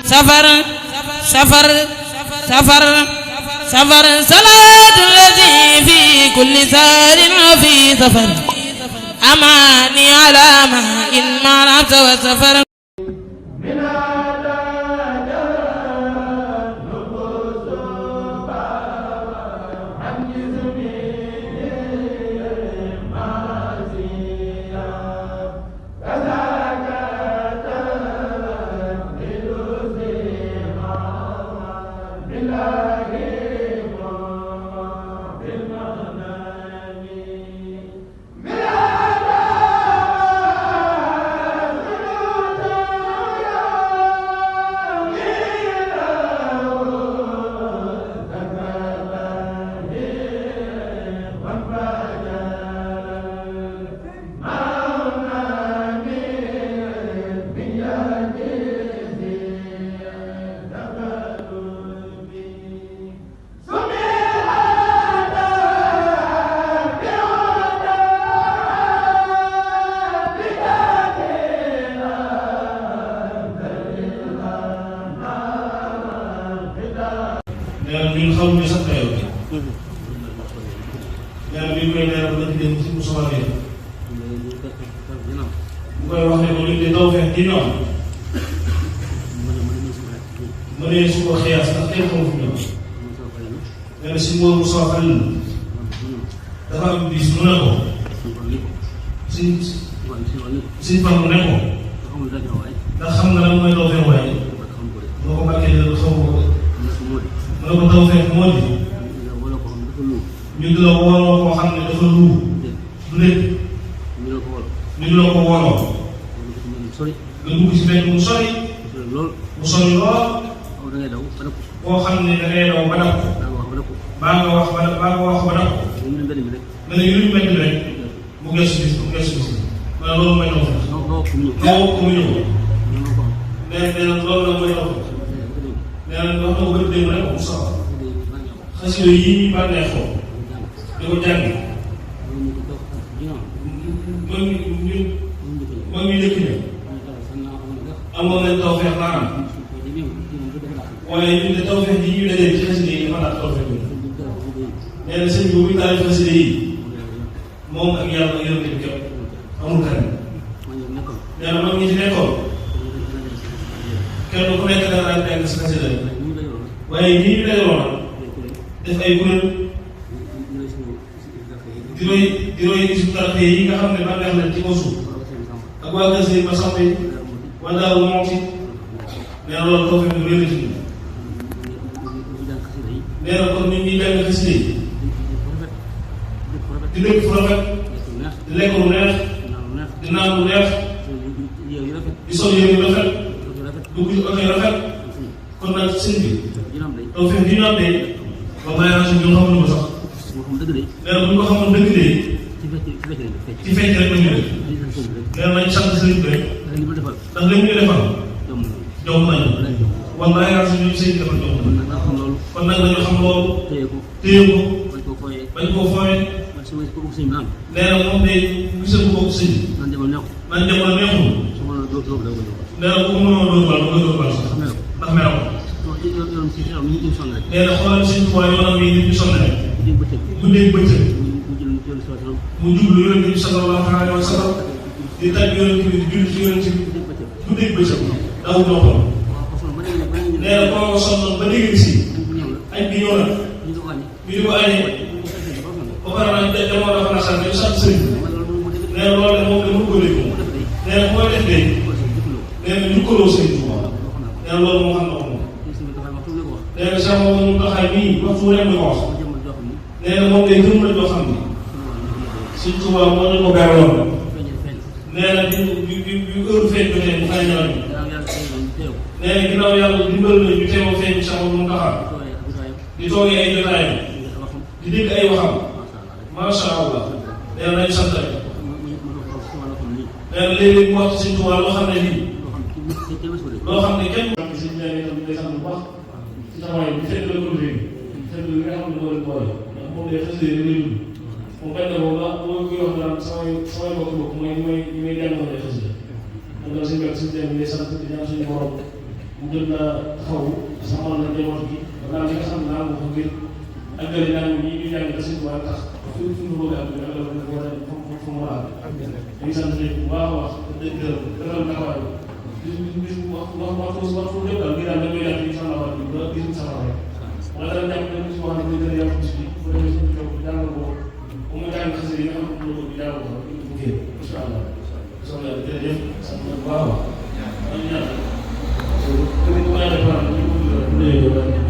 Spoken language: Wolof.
safar safar safar safar salaatu lazi fi kulli saarin fi safar amaani ala ma in marata wa safar ñun xamuñu sax dayoo bi. nee na bi ñu koy leeral ba ci dem ci Moussa Gueye. bu koy wax ne ko ñun de taw feex gi ñu am. mënee su ko xiyaas ndax kenn xamu fu ñu am. nee na si Mbour Moussa Fall dafa am bis mu ne ko. suñ fan mu ne ko. ndax xam nga lan mooy taw feex waaye. boo ko màggee dina xamu ko. mu ne ko taw feex moo di. ñu di la wooloo koo xam ne dafa lu du lépp. ñu di la ko wooloo. nga dugg si benn mu sori. mu sori lool. koo xam ne da ngay daw ba dab ko. baa nga wax ba dab ko. nga ne yu ñu mel ni rek mu gëstu bis mu gëstu bis. ma ne loolu mooy taw feex. nga woo ko mu ñëw. nee na loolu la mooy taw feex. nee na wax nga bëri démb rek mu soxla. xasida yi ñu bànneexoo di ko jàng mag ñu njëkk ña amoon nañ tawfeex naam waaye ñun de tawfeex ji ñu dajee ci xasida yi dafa naat tawfeex bi nee na sëñ bi bu taalif xasida yi moom ak yàlla yërënte bi képp amul kenn nee na mag ñi ci nekkoon kenn ku nekk dana daan jàng si xasida waaye ñii ñu dajaloon def ay kuréel di roy Hizbut Tarqiyyah yi nga xam ne bànneex lañ ci kaw suuf ak waa kër Sëriñ Massamba yi waa Daaru Muxti nee na loolu tawfeex bu rëy la ci ñun nee na kon nit ñi jàng xasida yi di dëkk fu rafet di lekk lu neex di naan lu neex di sol yére yu rafet dugg ci oto yu rafet kon nag sëñ bi tawfeex bi ñu am de ba may arrangé ñun xamuñu ko sax nee na bu ñu ko xamoon dëgg de ci fecc rek la ñu def nee na nañ sant sëriñ bi rek ndax li mu ñu defal jom nañu wala may arrangé ñun sëñ bi defal jom nañu kon nag dañu xam loolu téye ko bañ koo fooyee nee na moom de gisal ko bokk sëñ man jamono neexul nee na bu ko mënoon dóor bal ba nga dóor bal sax ndax meew nee na xoolal sëñ Tuubaa yoonam yi nit ñu sonn rek guddeeg bëccëg mu jublu yonent bi sallallahu alayhi wa sallam di tàgg yonent bi di julli ci yonent bi guddeeg bëccëg daw noppal nee na koo sonnoon ba dégg si añ bi ñëw na ñu di ko añee ba pare nag demoo dafa na sant sant sëriñ nee na loolu moom de mënu ko dégg nee na mooy def de nee na njukkaloo sëriñ Tuubaa nee na loolu moo xam na ko moom nee na sax moom mu taxaay bii waxtu wu nekk di ko wax nee na moom day gëm la joo xam ne Sëñ Tuubaa moo ñu ko beraloon nee na bi heure feeñ ba tey mu xëy ñëwaat nee na ginnaaw yàlla dimbal na ñu teewoo feeñ sax mu taxaw di toogee ay jotaayam di dégg ay waxam macha allah nee na nañu sant rek nee na léeg-léeg mu wax ci Sëñ Tuubaa loo xam ne lii loo xam ne kenn si ñaar itam day sant bu baax ci taxawaay bi fekk la ko léegi fekk li nga xam ne moo leen boole ndax moom day xasee rek lay dund moom bañ na boobu la boo koy wax naan samay mbokk mooy ñi may jàngal day xasee moom daal suñu suñu jàng day sant di ñaan suñu borom mu gën la taxaw saxal la njaboot gi ba daal li nga xam ne naa ko ngir àggale naa ñu ñu jàng da seen waa tax fi ñu bëgg a àgg àggal ko war a fu mu war a àgg ñu sant leen bu baax a wax dëgg gërëm gërëm taxawaay bis wax lépp daal ngir daal dañoo yàq incha allah ba gis sama rek wala dara jàpp ne bis boo xam ne dañu gën a yàq bis bi bu demee suñu toog jàngal ko bu mu jàng xase yi nga xam ne ko jàng ko bu génn incha allah soxla jërëjëf sant bu baax a wax ñu ñaan ko ñaanal